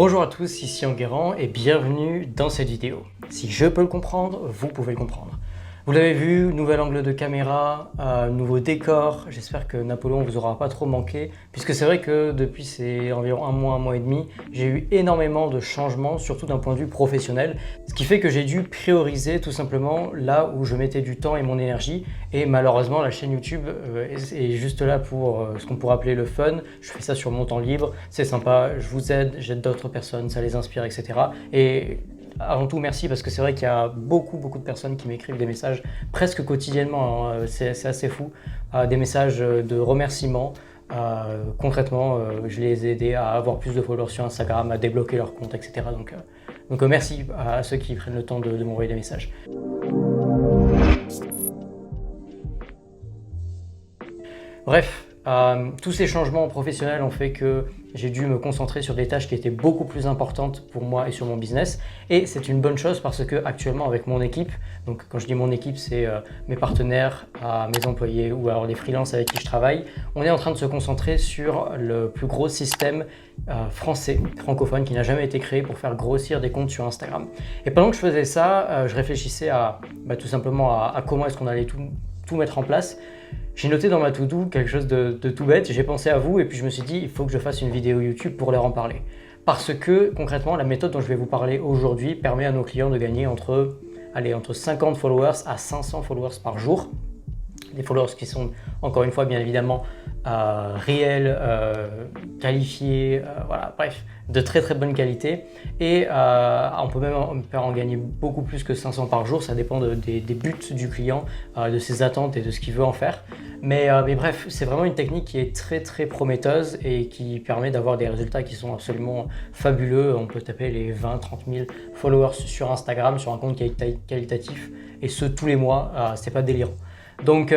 Bonjour à tous, ici Enguerrand et bienvenue dans cette vidéo. Si je peux le comprendre, vous pouvez le comprendre. Vous l'avez vu, nouvel angle de caméra, nouveau décor. J'espère que Napoléon ne vous aura pas trop manqué, puisque c'est vrai que depuis c'est environ un mois et demi, j'ai eu énormément de changements, surtout d'un point de vue professionnel, ce qui fait que j'ai dû prioriser tout simplement là où je mettais du temps et mon énergie. Et malheureusement, la chaîne YouTube est juste là pour ce qu'on pourrait appeler le fun. Je fais ça sur mon temps libre, c'est sympa, je vous aide, j'aide d'autres personnes, ça les inspire, etc. Et avant tout, merci parce que c'est vrai qu'il y a beaucoup de personnes qui m'écrivent des messages presque quotidiennement, hein, c'est assez fou, des messages de remerciements. Concrètement, je les ai aidés à avoir plus de followers sur Instagram, à débloquer leur compte, etc. Donc merci à ceux qui prennent le temps de m'envoyer des messages. Bref, tous ces changements professionnels ont fait que j'ai dû me concentrer sur des tâches qui étaient beaucoup plus importantes pour moi et sur mon business. Et c'est une bonne chose parce que actuellement avec mon équipe, donc quand je dis mon équipe, c'est mes partenaires, mes employés ou alors les freelances avec qui je travaille, on est en train de se concentrer sur le plus gros système français, francophone, qui n'a jamais été créé pour faire grossir des comptes sur Instagram. Et pendant que je faisais ça, je réfléchissais à tout simplement à comment est-ce qu'on allait tout mettre en place. J'ai noté dans ma to-do quelque chose de tout bête, j'ai pensé à vous et puis je me suis dit il faut que je fasse une vidéo YouTube pour leur en parler. Parce que concrètement, la méthode dont je vais vous parler aujourd'hui permet à nos clients de gagner entre 50 followers à 500 followers par jour. Des followers qui sont encore une fois bien évidemment réels, qualifiés, voilà, bref, de très bonne qualité. Et on peut même en gagner beaucoup plus que 500 par jour, ça dépend des buts du client, de ses attentes et de ce qu'il veut en faire. Mais bref, c'est vraiment une technique qui est très prometteuse et qui permet d'avoir des résultats qui sont absolument fabuleux. On peut taper les 20-30 000 followers sur Instagram, sur un compte qualitatif, et ce tous les mois, c'est pas délirant. Donc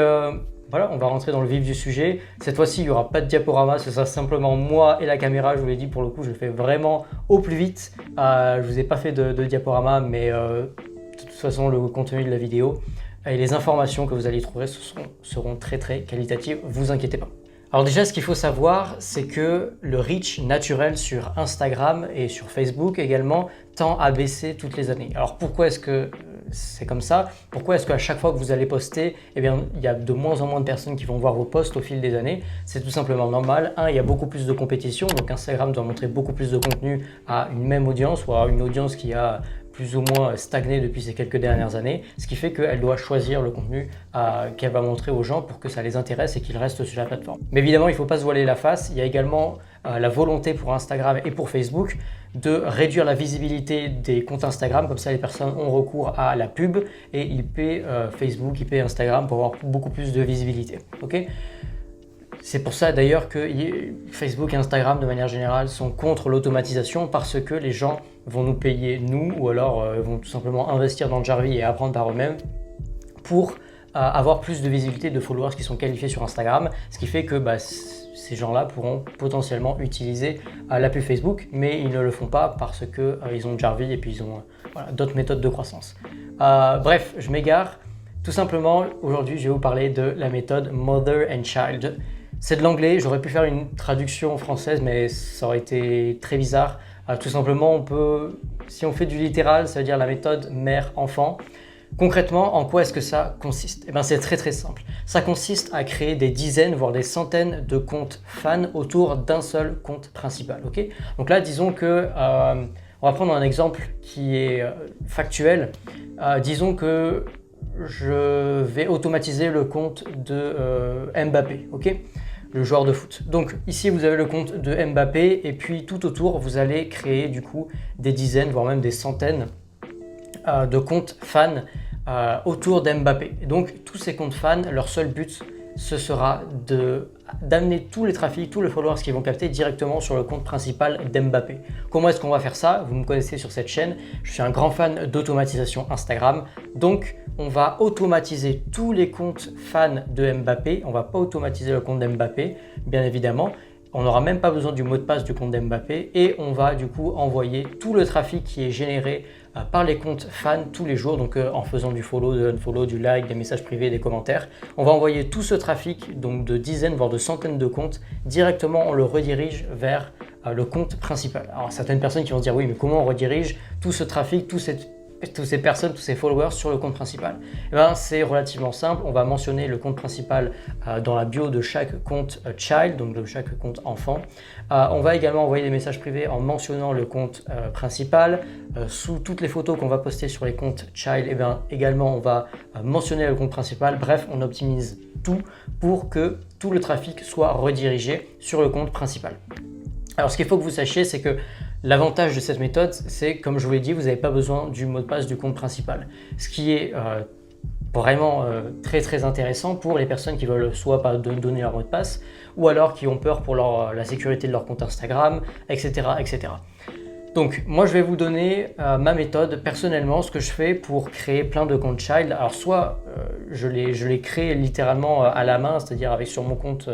voilà, on va rentrer dans le vif du sujet. Cette fois-ci, il n'y aura pas de diaporama, ce sera simplement moi et la caméra. Je vous l'ai dit, pour le coup, je le fais vraiment au plus vite. Je ne vous ai pas fait de diaporama, mais de toute façon, le contenu de la vidéo et les informations que vous allez trouver seront très qualitatives, vous inquiétez pas. Alors déjà, ce qu'il faut savoir, c'est que le reach naturel sur Instagram et sur Facebook également tend à baisser toutes les années. Alors pourquoi est-ce que c'est comme ça? Pourquoi est-ce qu'à chaque fois que vous allez poster, eh bien, il y a de moins en moins de personnes qui vont voir vos posts au fil des années? C'est tout simplement normal. Il y a beaucoup plus de compétition, donc Instagram doit montrer beaucoup plus de contenu à une même audience ou à une audience qui a plus ou moins stagné depuis ces quelques dernières années, ce qui fait qu'elle doit choisir le contenu qu'elle va montrer aux gens pour que ça les intéresse et qu'ils restent sur la plateforme. Mais évidemment, il ne faut pas se voiler la face, il y a également la volonté pour Instagram et pour Facebook de réduire la visibilité des comptes Instagram, comme ça les personnes ont recours à la pub et ils paient Facebook, ils paient Instagram pour avoir beaucoup plus de visibilité. Okay, c'est pour ça d'ailleurs que Facebook et Instagram de manière générale sont contre l'automatisation, parce que les gens vont nous payer nous, ou alors vont tout simplement investir dans le Jarvis et apprendre par eux-mêmes pour avoir plus de visibilité de followers qui sont qualifiés sur Instagram, ce qui fait que ces gens-là pourront potentiellement utiliser la pub Facebook, mais ils ne le font pas parce qu'ils ont Jarvis et puis ils ont d'autres méthodes de croissance. Bref, je m'égare. Tout simplement, aujourd'hui, je vais vous parler de la méthode Mother and Child. C'est de l'anglais, j'aurais pu faire une traduction française, mais ça aurait été très bizarre. Tout simplement, si on fait du littéral, ça veut dire la méthode mère-enfant. Concrètement, en quoi est-ce que ça consiste? C'est très simple. Ça consiste à créer des dizaines, voire des centaines de comptes fans autour d'un seul compte principal. Okay, donc là, disons que, on va prendre un exemple qui est factuel. Disons que je vais automatiser le compte de Mbappé, ok, le joueur de foot. Donc ici, vous avez le compte de Mbappé et puis tout autour, vous allez créer du coup des dizaines, voire même des centaines de comptes fans autour d'Mbappé. Donc tous ces comptes fans, leur seul but, ce sera d'amener tous les trafics, tous les followers qu'ils vont capter directement sur le compte principal d'Mbappé. Comment est-ce qu'on va faire ça? Vous me connaissez sur cette chaîne, je suis un grand fan d'automatisation Instagram. Donc on va automatiser tous les comptes fans de Mbappé. On ne va pas automatiser le compte d'Mbappé, bien évidemment. on n'aura même pas besoin du mot de passe du compte d'Mbappé et on va du coup envoyer tout le trafic qui est généré par les comptes fans tous les jours, donc en faisant du follow, de unfollow, du like, des messages privés, des commentaires. On va envoyer tout ce trafic, donc de dizaines voire de centaines de comptes, directement on le redirige vers le compte principal. Alors certaines personnes qui vont se dire oui, mais comment on redirige tout ce trafic, toutes ces personnes, tous ces followers sur le compte principal? Eh bien, c'est relativement simple. On va mentionner le compte principal dans la bio de chaque compte child, donc de chaque compte enfant. On va également envoyer des messages privés en mentionnant le compte principal. Sous toutes les photos qu'on va poster sur les comptes child, eh bien, également on va mentionner le compte principal. Bref, on optimise tout pour que tout le trafic soit redirigé sur le compte principal. Alors ce qu'il faut que vous sachiez, c'est que l'avantage de cette méthode, c'est comme je vous l'ai dit, vous n'avez pas besoin du mot de passe du compte principal. Ce qui est vraiment très intéressant pour les personnes qui veulent soit pas donner leur mot de passe ou alors qui ont peur pour la sécurité de leur compte Instagram, etc. Donc moi je vais vous donner ma méthode personnellement, ce que je fais pour créer plein de comptes child. Alors soit je les crée littéralement à la main, c'est-à-dire avec sur mon compte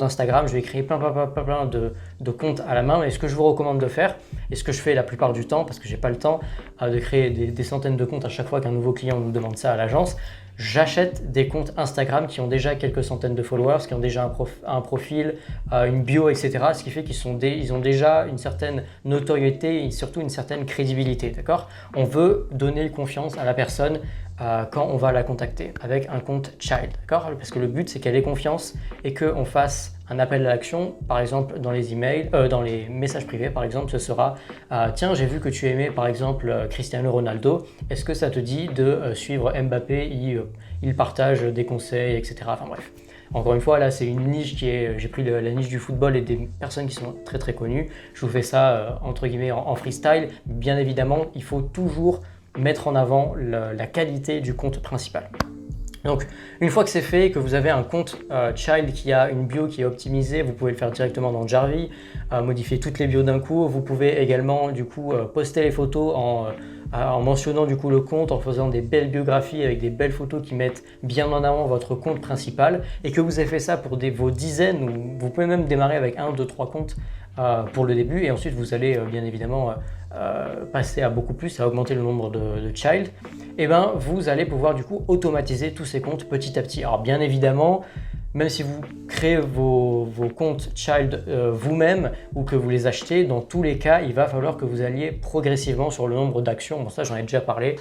Instagram, je vais créer plein de comptes à la main. Et ce que je vous recommande de faire, et ce que je fais la plupart du temps, parce que j'ai pas le temps de créer des centaines de comptes à chaque fois qu'un nouveau client nous demande ça à l'agence, j'achète des comptes Instagram qui ont déjà quelques centaines de followers, qui ont déjà un profil, une bio, etc. Ce qui fait qu'ils ont déjà une certaine notoriété et surtout une certaine crédibilité. D'accord ? On veut donner confiance à la personne quand on va la contacter avec un compte child, d'accord ? Parce que le but c'est qu'elle ait confiance et qu'on fasse un appel à l'action, par exemple dans les emails, dans les messages privés par exemple, ce sera tiens, j'ai vu que tu aimais par exemple Cristiano Ronaldo, est-ce que ça te dit de suivre Mbappé, il partage des conseils, etc. Enfin bref. Encore une fois, là, c'est une niche j'ai pris la niche du football et des personnes qui sont très connues. Je vous fais ça entre guillemets en freestyle. Bien évidemment, il faut toujours mettre en avant la qualité du compte principal. Donc, une fois que c'est fait, que vous avez un compte child qui a une bio qui est optimisée, vous pouvez le faire directement dans Jarvee, modifier toutes les bios d'un coup. Vous pouvez également du coup poster les photos en mentionnant du coup le compte, en faisant des belles biographies avec des belles photos qui mettent bien en avant votre compte principal, et que vous avez fait ça pour vos dizaines, ou vous pouvez même démarrer avec 1, 2, 3 comptes pour le début, et ensuite vous allez bien évidemment passer à beaucoup plus, à augmenter le nombre de child. Et ben vous allez pouvoir du coup automatiser tous ces comptes petit à petit. Alors bien évidemment, même si vous créez vos comptes child vous-même ou que vous les achetez, dans tous les cas, il va falloir que vous alliez progressivement sur le nombre d'actions. Bon, ça j'en ai déjà parlé.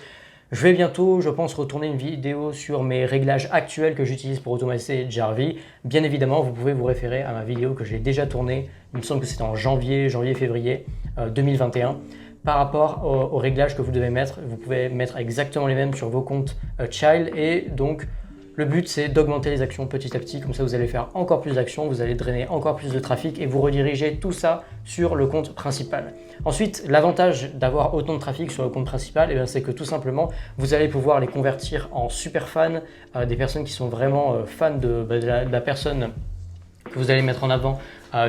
Je vais bientôt, je pense, retourner une vidéo sur mes réglages actuels que j'utilise pour automatiser Jarvee. Bien évidemment, vous pouvez vous référer à ma vidéo que j'ai déjà tournée, il me semble que c'était en janvier-février 2021. Par rapport aux réglages que vous devez mettre, vous pouvez mettre exactement les mêmes sur vos comptes child, et donc le but c'est d'augmenter les actions petit à petit, comme ça vous allez faire encore plus d'actions, vous allez drainer encore plus de trafic et vous redirigez tout ça sur le compte principal. Ensuite, l'avantage d'avoir autant de trafic sur le compte principal, c'est que tout simplement vous allez pouvoir les convertir en super fans, des personnes qui sont vraiment fans de la personne que vous allez mettre en avant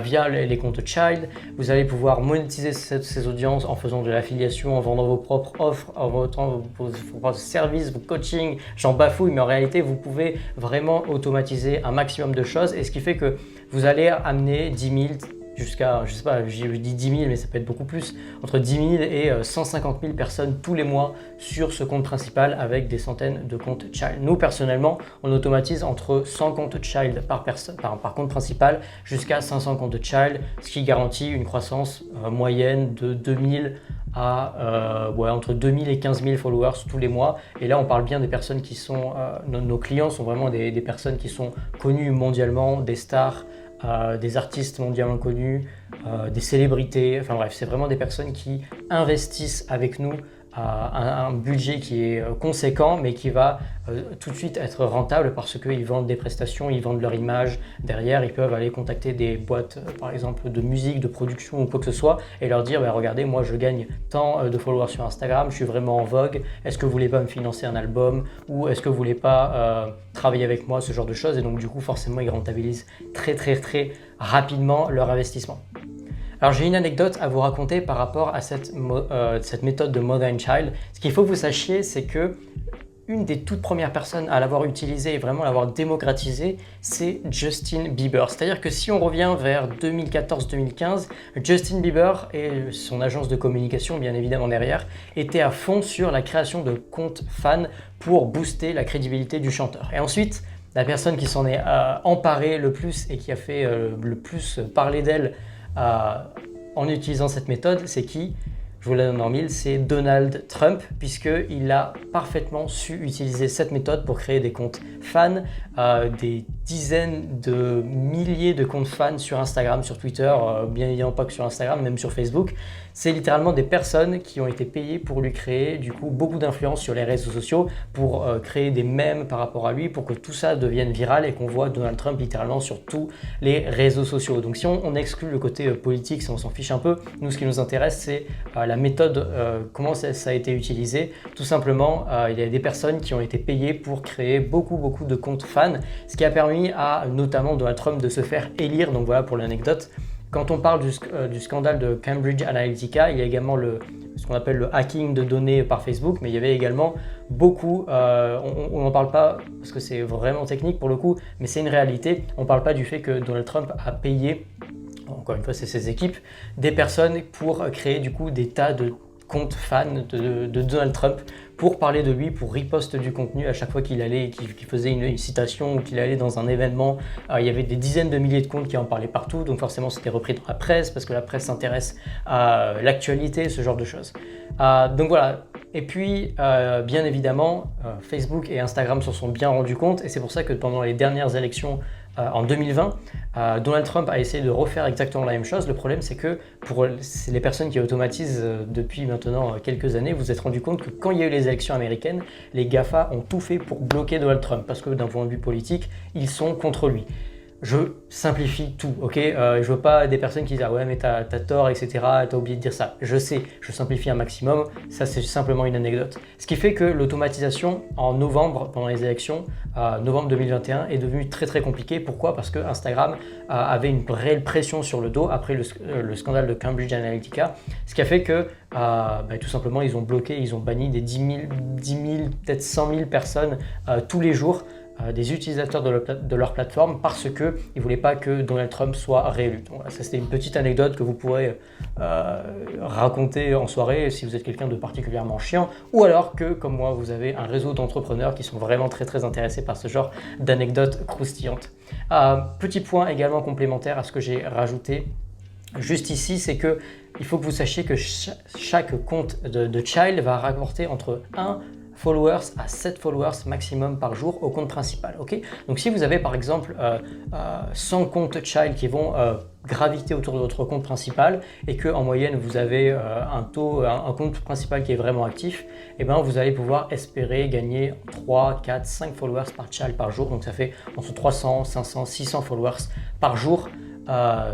via les comptes child. Vous allez pouvoir monétiser ces audiences en faisant de l'affiliation, en vendant vos propres offres, en vendant vos propres services, vos coachings. J'en bafouille, mais en réalité, vous pouvez vraiment automatiser un maximum de choses, et ce qui fait que vous allez amener 10 000 jusqu'à, je sais pas, je dis 10 000, mais ça peut être beaucoup plus, entre 10 000 et 150 000 personnes tous les mois sur ce compte principal avec des centaines de comptes child. Nous, personnellement, on automatise entre 100 comptes child par compte principal jusqu'à 500 comptes child, ce qui garantit une croissance moyenne de 2000 à entre 2000 et 15 000 followers tous les mois. Et là, on parle bien des personnes qui sont, nos clients sont vraiment des personnes qui sont connues mondialement, des stars, des artistes mondialement connus, des célébrités, enfin bref, c'est vraiment des personnes qui investissent avec nous un budget qui est conséquent, mais qui va tout de suite être rentable parce qu'ils vendent des prestations, ils vendent leur image. Derrière, ils peuvent aller contacter des boîtes, par exemple, de musique, de production ou quoi que ce soit, et leur dire regardez, moi je gagne tant de followers sur Instagram, je suis vraiment en vogue, est-ce que vous voulez pas me financer un album, ou est-ce que vous voulez pas travailler avec moi, ce genre de choses. Et donc du coup, forcément, ils rentabilisent très rapidement leur investissement. Alors j'ai une anecdote à vous raconter par rapport à cette méthode de Mother and Child. Ce qu'il faut que vous sachiez, c'est que une des toutes premières personnes à l'avoir utilisé et vraiment l'avoir démocratisé, c'est Justin Bieber. C'est-à-dire que si on revient vers 2014-2015, Justin Bieber et son agence de communication, bien évidemment derrière, étaient à fond sur la création de comptes fans pour booster la crédibilité du chanteur. Et ensuite, la personne qui s'en est emparée le plus et qui a fait le plus parler d'elle en utilisant cette méthode, c'est qui? Je vous la donne en mille, c'est Donald Trump, puisqu'il a parfaitement su utiliser cette méthode pour créer des comptes fans, des dizaines de milliers de comptes fans sur Instagram, sur Twitter, bien évidemment pas que sur Instagram, même sur Facebook. C'est littéralement des personnes qui ont été payées pour lui créer du coup beaucoup d'influence sur les réseaux sociaux, pour créer des mèmes par rapport à lui, pour que tout ça devienne viral et qu'on voit Donald Trump littéralement sur tous les réseaux sociaux. Donc si on exclut le côté politique, si on s'en fiche un peu, nous ce qui nous intéresse c'est la méthode, comment ça a été utilisé. Tout simplement, il y a des personnes qui ont été payées pour créer beaucoup de comptes fans, ce qui a permis à notamment Donald Trump de se faire élire. Donc voilà pour l'anecdote. Quand on parle du scandale de Cambridge Analytica, il y a également ce qu'on appelle le hacking de données par Facebook, mais il y avait également beaucoup, on n'en parle pas parce que c'est vraiment technique pour le coup, mais c'est une réalité. On ne parle pas du fait que Donald Trump a payé, encore une fois c'est ses équipes, des personnes pour créer du coup des tas de comptes fans de Donald Trump pour parler de lui, pour riposte du contenu à chaque fois qu'il allait, qu'il faisait une citation ou qu'il allait dans un événement. Il y avait des dizaines de milliers de comptes qui en parlaient partout, donc forcément c'était repris dans la presse parce que la presse s'intéresse à l'actualité, ce genre de choses. Donc voilà. Et puis, bien évidemment, Facebook et Instagram s'en sont bien rendus compte et c'est pour ça que pendant les dernières élections en 2020, Donald Trump a essayé de refaire exactement la même chose. Le problème, c'est que pour les personnes qui automatisent depuis maintenant quelques années, vous vous êtes rendu compte que quand il y a eu les élections américaines, les GAFA ont tout fait pour bloquer Donald Trump parce que d'un point de vue politique, ils sont contre lui. Je simplifie tout, ok? Je veux pas des personnes qui disent ah ouais mais t'as tort, etc. T'as oublié de dire ça. Je sais, je simplifie un maximum. Ça c'est simplement une anecdote. Ce qui fait que l'automatisation en novembre pendant les élections, novembre 2021, est devenue très compliquée. Pourquoi? Parce que Instagram avait une réelle pression sur le dos après le scandale de Cambridge Analytica, ce qui a fait que tout simplement ils ont bloqué, ils ont banni des 10 000, peut-être 100 000 personnes tous les jours. Des utilisateurs de leur plateforme parce qu'ils ne voulaient pas que Donald Trump soit réélu. Donc voilà, ça c'était une petite anecdote que vous pourrez raconter en soirée si vous êtes quelqu'un de particulièrement chiant ou alors que, comme moi, vous avez un réseau d'entrepreneurs qui sont vraiment très intéressés par ce genre d'anecdotes croustillantes. Petit point également complémentaire à ce que j'ai rajouté juste ici, c'est que il faut que vous sachiez que chaque compte de Child va rapporter entre 1 followers à 7 followers maximum par jour au compte principal. Okay, donc si vous avez par exemple 100 comptes child qui vont graviter autour de votre compte principal et que en moyenne vous avez un compte principal qui est vraiment actif, et ben vous allez pouvoir espérer gagner 3, 4, 5 followers par child par jour. Donc ça fait entre 300, 500, 600 followers par jour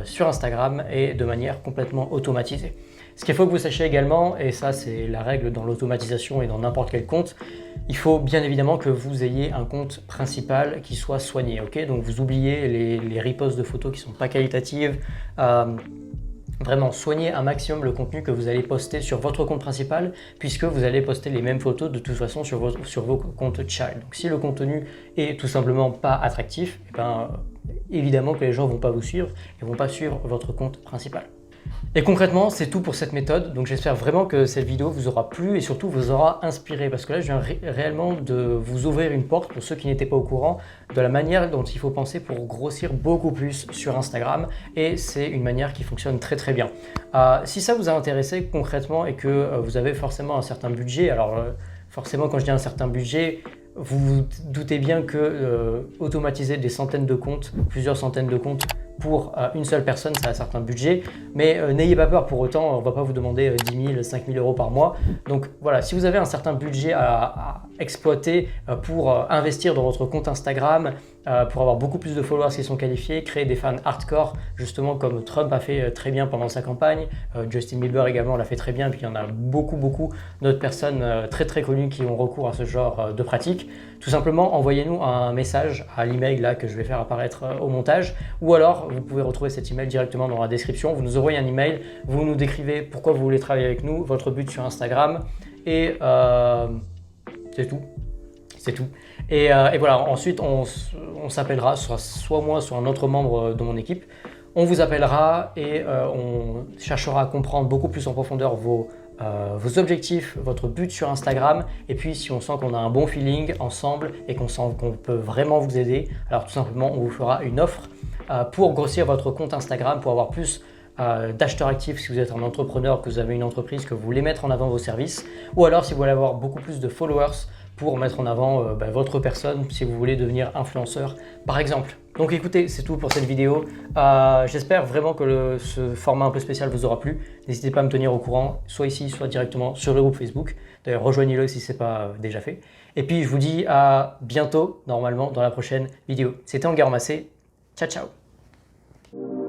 sur Instagram et de manière complètement automatisée. Ce qu'il faut que vous sachiez également, et ça c'est la règle dans l'automatisation et dans n'importe quel compte, il faut bien évidemment que vous ayez un compte principal qui soit soigné. Okay, donc vous oubliez les reposts de photos qui ne sont pas qualitatives. Vraiment, soignez un maximum le contenu que vous allez poster sur votre compte principal puisque vous allez poster les mêmes photos de toute façon sur vos comptes child. Donc si le contenu est tout simplement pas attractif, évidemment que les gens ne vont pas vous suivre et ne vont pas suivre votre compte principal. Et concrètement, c'est tout pour cette méthode. Donc j'espère vraiment que cette vidéo vous aura plu et surtout vous aura inspiré parce que là, je viens réellement de vous ouvrir une porte pour ceux qui n'étaient pas au courant de la manière dont il faut penser pour grossir beaucoup plus sur Instagram et c'est une manière qui fonctionne très bien. Si ça vous a intéressé concrètement et que vous avez forcément un certain budget, alors forcément quand je dis un certain budget, vous vous doutez bien que automatiser des centaines de comptes, plusieurs centaines de comptes pour une seule personne, ça a un certain budget, mais n'ayez pas peur pour autant, on ne va pas vous demander 10 000, 5 000 euros par mois. Donc voilà, si vous avez un certain budget à exploiter pour investir dans votre compte Instagram, pour avoir beaucoup plus de followers qui sont qualifiés, créer des fans hardcore, justement comme Trump a fait très bien pendant sa campagne, Justin Bieber également l'a fait très bien, puis il y en a beaucoup d'autres personnes très connues qui ont recours à ce genre de pratique. Tout simplement, envoyez-nous un message à l'email là que je vais faire apparaître au montage, ou alors vous pouvez retrouver cet email directement dans la description. Vous nous envoyez un email, vous nous décrivez pourquoi vous voulez travailler avec nous, votre but sur Instagram, et c'est tout. c'est tout. Et voilà, ensuite on s'appellera, soit moi, soit un autre membre de mon équipe. On vous appellera et on cherchera à comprendre beaucoup plus en profondeur vos objectifs, votre but sur Instagram. Et puis si on sent qu'on a un bon feeling ensemble et qu'on sent qu'on peut vraiment vous aider, alors tout simplement on vous fera une offre pour grossir votre compte Instagram, pour avoir plus d'acheteurs actifs si vous êtes un entrepreneur, que vous avez une entreprise, que vous voulez mettre en avant vos services, ou alors si vous voulez avoir beaucoup plus de followers pour mettre en avant votre personne, si vous voulez devenir influenceur par exemple. Donc écoutez, c'est tout pour cette vidéo. J'espère vraiment que ce format un peu spécial vous aura plu. N'hésitez pas à me tenir au courant, soit ici, soit directement sur le groupe Facebook. D'ailleurs, rejoignez-le si ce n'est pas déjà fait. Et puis je vous dis à bientôt, normalement, dans la prochaine vidéo. C'était Anguer Massé. Ciao, ciao.